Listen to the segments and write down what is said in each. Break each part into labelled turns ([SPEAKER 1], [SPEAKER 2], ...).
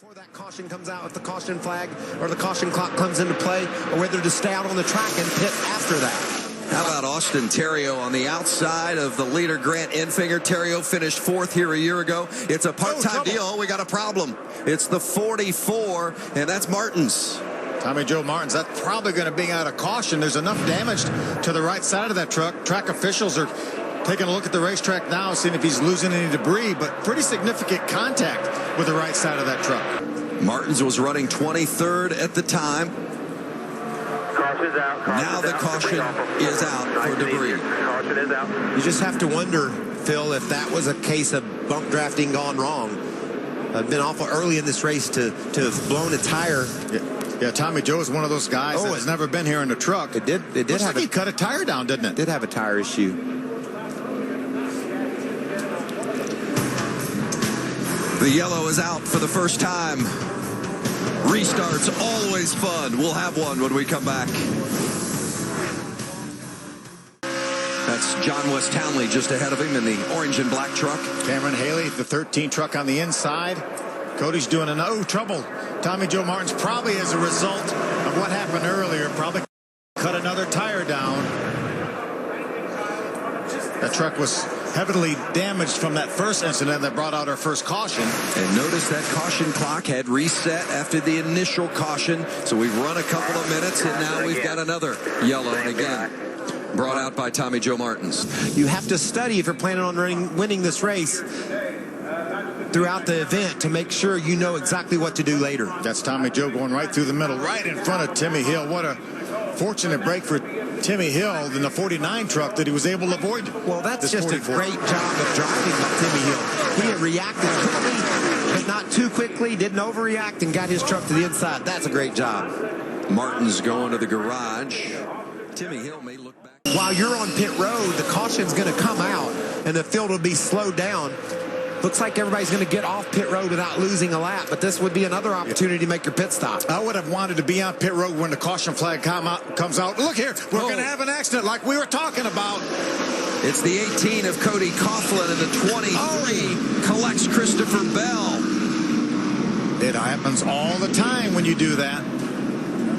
[SPEAKER 1] Before that caution comes out, if the caution flag or the caution clock comes into play, or whether to stay out on the track and pit after that.
[SPEAKER 2] How about Austin Terrio on the outside of the leader, Grant Enfinger? Terrio finished 4th here a year ago. It's a part-time deal. We got a problem. It's the 44, and that's Martins.
[SPEAKER 3] Tommy Joe Martins, that's probably going to be out of caution. There's enough damage to the right side of that truck. Track officials are taking a look at the racetrack now, seeing if he's losing any debris, but pretty significant contact with the right side of that truck.
[SPEAKER 2] Martins was running 23rd at the time.
[SPEAKER 4] Caution's out.
[SPEAKER 2] Now the caution is out for debris.
[SPEAKER 4] Caution is out.
[SPEAKER 1] You just have to wonder, Phil, if that was a case of bump drafting gone wrong. I've been awful early in this race to have blown a tire.
[SPEAKER 3] Yeah, Tommy Joe is one of those guys that has never been here in a truck.
[SPEAKER 1] It did have
[SPEAKER 3] he cut a tire down, didn't it?
[SPEAKER 1] Did have a tire issue.
[SPEAKER 2] The yellow is out for the first time. Restarts always fun. We'll have one when we come back. That's John West Townley just ahead of him in the orange and black truck.
[SPEAKER 3] Cameron Haley, the 13 truck on the inside. Cody's doing trouble. Tommy Joe Martins, probably as a result of what happened earlier, probably cut another tire down. That truck was heavily damaged from that first incident that brought out our first caution.
[SPEAKER 2] And notice that caution clock had reset after the initial caution. So we've run a couple of minutes, and now we've got another yellow, and again brought out by Tommy Joe Martins.
[SPEAKER 1] You have to study if you're planning on winning this race throughout the event to make sure you know exactly what to do later.
[SPEAKER 3] That's Tommy Joe going right through the middle, right in front of Timmy Hill. What a fortunate break for Timmy Hill in the 49 truck that he was able to avoid.
[SPEAKER 1] Well, that's just 44. A great job of driving by Timmy Hill. He had reacted quickly, but not too quickly, didn't overreact, and got his truck to the inside. That's a great job.
[SPEAKER 2] Martin's going to the garage. Timmy Hill may look back.
[SPEAKER 1] While you're on pit road, the caution's going to come out, and the field will be slowed down. Looks like everybody's going to get off pit road without losing a lap, but this would be another opportunity to make your pit stop.
[SPEAKER 3] I would have wanted to be on pit road when the caution flag comes out. Look here, we're going to have an accident like we were talking about.
[SPEAKER 2] It's the 18 of Cody Coughlin, and the 23 collects Christopher Bell.
[SPEAKER 3] It happens all the time when you do that.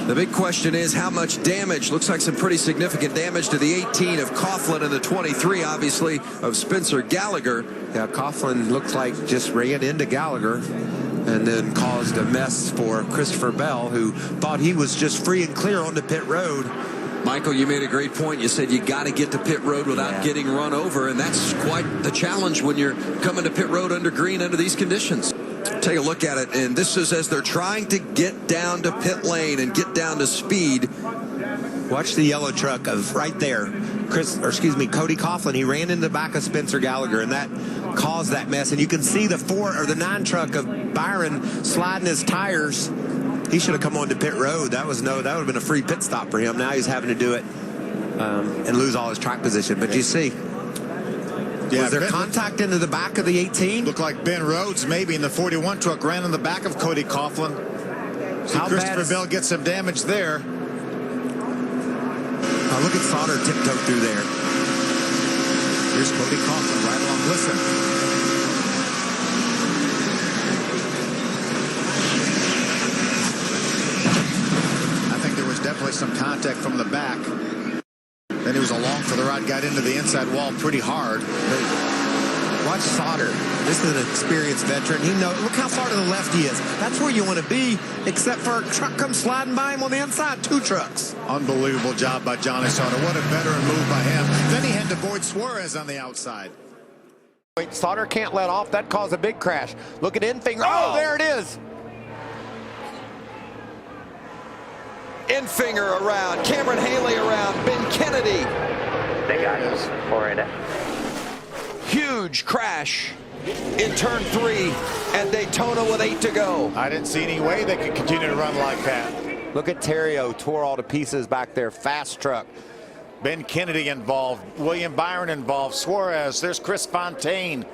[SPEAKER 2] The big question is how much damage. Looks like some pretty significant damage to the 18 of Coughlin and the 23, obviously, of Spencer Gallagher.
[SPEAKER 1] Yeah, Coughlin looks like just ran into Gallagher and then caused a mess for Christopher Bell, who thought he was just free and clear on the pit road.
[SPEAKER 2] Michael, you made a great point. You said you got to get to pit road without getting run over, and that's quite the challenge when you're coming to pit road under green under these conditions. Take a look at it, and this is as they're trying to get down to pit lane and get down to speed.
[SPEAKER 1] Watch the yellow truck of right there. Cody Coughlin. He ran into the back of Spencer Gallagher, and that caused that mess. And you can see the 9 truck of Byron sliding his tires. He should have come on to pit road. That would have been a free pit stop for him. Now he's having to do it and lose all his track position. But you see. Yeah, was there contact into the back of the 18?
[SPEAKER 3] Looked like Ben Rhodes, maybe, in the 41 truck, ran in the back of Cody Coughlin. Christopher Bell gets some damage there.
[SPEAKER 1] Oh, look at Sauter tiptoe through there.
[SPEAKER 3] Here's Cody Coughlin right along. Listen. I think there was definitely some contact from the back. Then he was along for the ride, got into the inside wall pretty hard.
[SPEAKER 1] Watch Sauter. This is an experienced veteran. He knows. Look how far to the left he is. That's where you want to be, except for a truck comes sliding by him on the inside. 2 trucks.
[SPEAKER 3] Unbelievable job by Johnny Sauter. What a veteran move by him. Then he had to avoid Suarez on the outside.
[SPEAKER 1] Sauter can't let off. That caused a big crash. Look at Enfinger. Oh, there it is.
[SPEAKER 2] Enfinger around, Cameron Haley around, Ben Kennedy.
[SPEAKER 4] They got us for it.
[SPEAKER 2] Huge crash in turn 3 at Daytona with 8 to go.
[SPEAKER 3] I didn't see any way they could continue to run like that.
[SPEAKER 1] Look at Terrio, tore all to pieces back there. Fast truck.
[SPEAKER 3] Ben Kennedy involved, William Byron involved, Suarez, there's Chris Fontaine.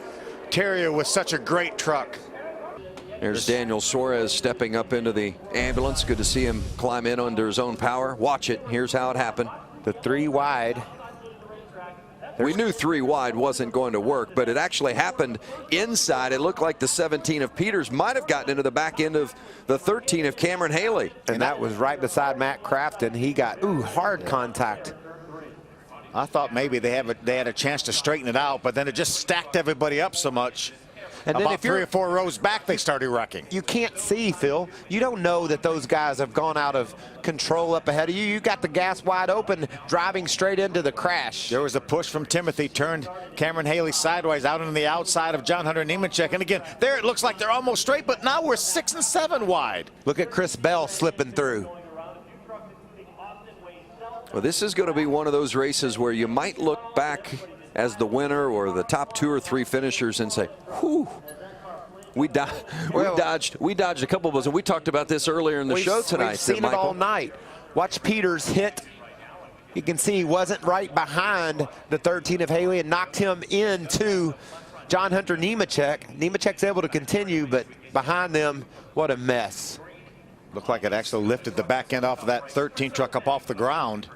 [SPEAKER 3] Terrio with such a great truck.
[SPEAKER 2] There's Daniel Suarez stepping up into the ambulance. Good to see him climb in under his own power. Watch it. Here's how it happened.
[SPEAKER 1] The 3 wide.
[SPEAKER 2] We knew 3 wide wasn't going to work, but it actually happened inside. It looked like the 17 of Peters might have gotten into the back end of the 13 of Cameron Haley.
[SPEAKER 1] And that was right beside Matt Crafton. He got, hard contact.
[SPEAKER 3] I thought maybe they had a chance to straighten it out, but then it just stacked everybody up so much. And then about 3 or 4 rows back, they started wrecking.
[SPEAKER 1] You can't see, Phil. You don't know that those guys have gone out of control up ahead of you. You got the gas wide open, driving straight into the crash.
[SPEAKER 3] There was a push from Timothy, turned Cameron Haley sideways out into the outside of John Hunter Nemechek. And again, there it looks like they're almost straight, but now we're 6 and 7 wide.
[SPEAKER 1] Look at Chris Bell slipping through.
[SPEAKER 2] Well, this is going to be one of those races where you might look back as the winner or the top 2 or 3 finishers and say, whew, we dodged a couple of those. And we talked about this earlier in the show tonight.
[SPEAKER 1] We've seen it all night. Watch Peters hit. You can see he wasn't right behind the 13 of Haley and knocked him into John Hunter Nemechek. Nemechek's able to continue, but behind them, what a mess.
[SPEAKER 3] Looked like it actually lifted the back end off of that 13 truck up off the ground.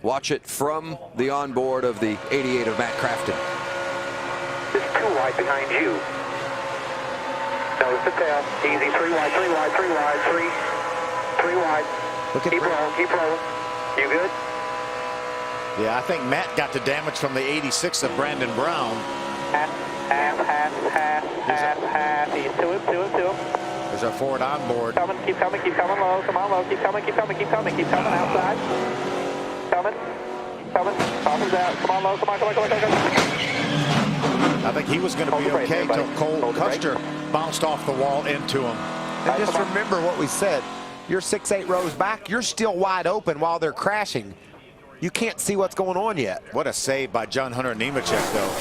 [SPEAKER 2] Watch it from the onboard of the 88 of Matt Crafton.
[SPEAKER 4] Just 2 wide behind you. Nose to tail. Easy. 3 wide, 3 wide, 3 wide, 3 wide. Keep rolling, keep rolling. You good?
[SPEAKER 3] Yeah, I think Matt got the damage from the 86 of Brandon Brown.
[SPEAKER 4] Half. He's to him.
[SPEAKER 3] There's our forward onboard.
[SPEAKER 4] Keep coming low. Come on low. Keep coming outside. Coming. Coffins out. Come on low. Come on.
[SPEAKER 3] I think he was going to be okay until Cole Custer bounced off the wall into him.
[SPEAKER 1] And just remember what we said. You're 6-8 rows back. You're still wide open while they're crashing. You can't see what's going on yet.
[SPEAKER 3] What a save by John Hunter Nemechek, though.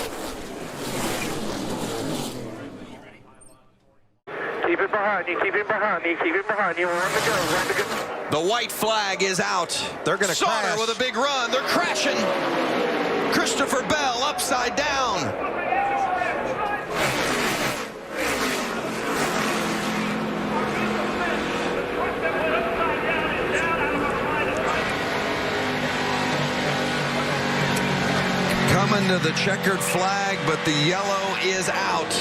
[SPEAKER 4] Keep it behind you. Run to go.
[SPEAKER 2] The white flag is out.
[SPEAKER 1] They're going to crash.
[SPEAKER 2] Sauter with a big run. They're crashing. Christopher Bell upside down. Coming to the checkered flag, but the yellow is out.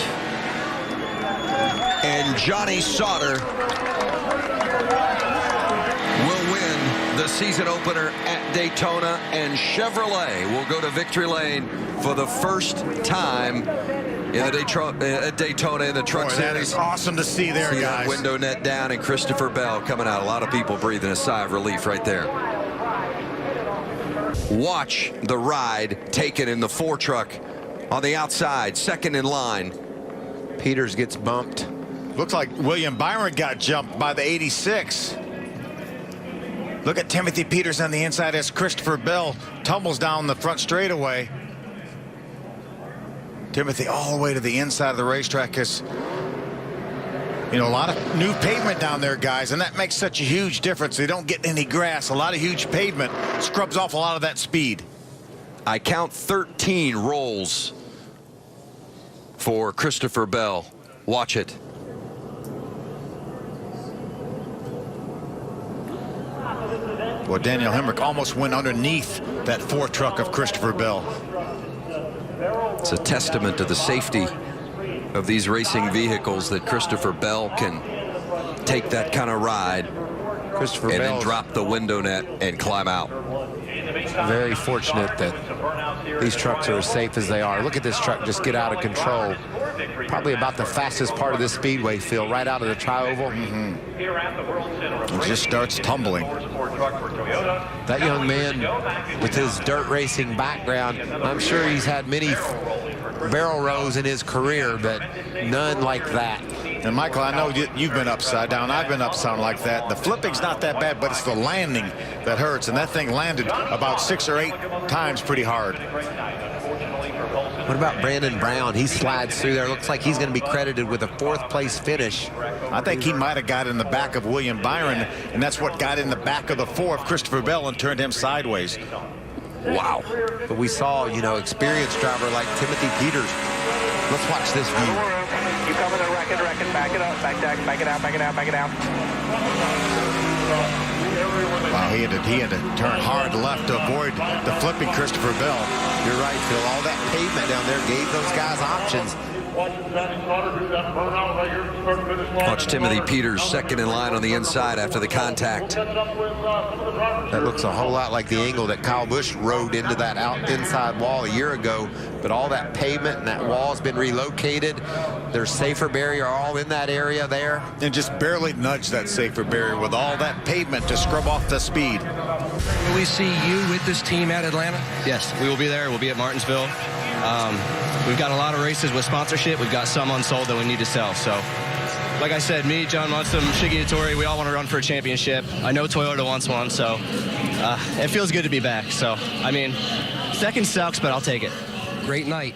[SPEAKER 2] And Johnny Sauter will win the season opener at Daytona, and Chevrolet will go to victory lane for the first time in the Daytona in the Truck Series.
[SPEAKER 3] That is awesome to see there, guys.
[SPEAKER 2] That window net down and Christopher Bell coming out. A lot of people breathing a sigh of relief right there. Watch the ride taken in the 4 truck on the outside, second in line.
[SPEAKER 1] Peters gets bumped.
[SPEAKER 3] Looks like William Byron got jumped by the 86. Look at Timothy Peters on the inside as Christopher Bell tumbles down the front straightaway. Timothy all the way to the inside of the racetrack is, a lot of new pavement down there, guys, and that makes such a huge difference. They don't get any grass. A lot of huge pavement scrubs off a lot of that speed.
[SPEAKER 2] I count 13 rolls for Christopher Bell. Watch it.
[SPEAKER 3] Well, Daniel Hemrick almost went underneath that 4 truck of Christopher Bell.
[SPEAKER 2] It's a testament to the safety of these racing vehicles that Christopher Bell can take that kind of ride and then drop the window net and climb out.
[SPEAKER 1] Very fortunate that these trucks are as safe as they are. Look at this truck just get out of control. Probably about the fastest part of this speedway, Phil, right out of the tri-oval.
[SPEAKER 3] It just starts tumbling.
[SPEAKER 1] That young man with his dirt racing background, I'm sure he's had many barrel rolls in his career, but none like that.
[SPEAKER 3] And Michael, I know you've been upside down. I've been upside down like that. The flipping's not that bad, but it's the landing that hurts. And that thing landed about 6 or 8 times pretty hard.
[SPEAKER 1] What about Brandon Brown? He slides through there. Looks like he's going to be credited with a 4th place finish.
[SPEAKER 3] I think he might have got in the back of William Byron, and that's what got in the back of the 4 of Christopher Bell and turned him sideways.
[SPEAKER 1] Wow. But we saw, experienced driver like Timothy Peters. Let's watch this view.
[SPEAKER 4] Keep coming to reckon. Back it up. Back it out.
[SPEAKER 3] Wow, he had to turn hard left to avoid the flipping Christopher Bell.
[SPEAKER 1] You're right, Phil. All that pavement down there gave those guys options.
[SPEAKER 2] Watch Timothy Peters second in line on the inside after the contact.
[SPEAKER 1] That looks a whole lot like the angle that Kyle Busch rode into that inside wall a year ago. But all that pavement and that wall has been relocated. There's safer barrier all in that area there.
[SPEAKER 3] And just barely nudged that safer barrier with all that pavement to scrub off the speed.
[SPEAKER 5] Will we see you with this team at Atlanta? Yes, we will be there. We'll be at Martinsville. We've got a lot of races with sponsorship. We've got some unsold that we need to sell. So, like I said, me, John Munson, Shiggy Hattori, we all want to run for a championship. I know Toyota wants one, so it feels good to be back. So, I mean, second sucks, but I'll take it.
[SPEAKER 6] Great night.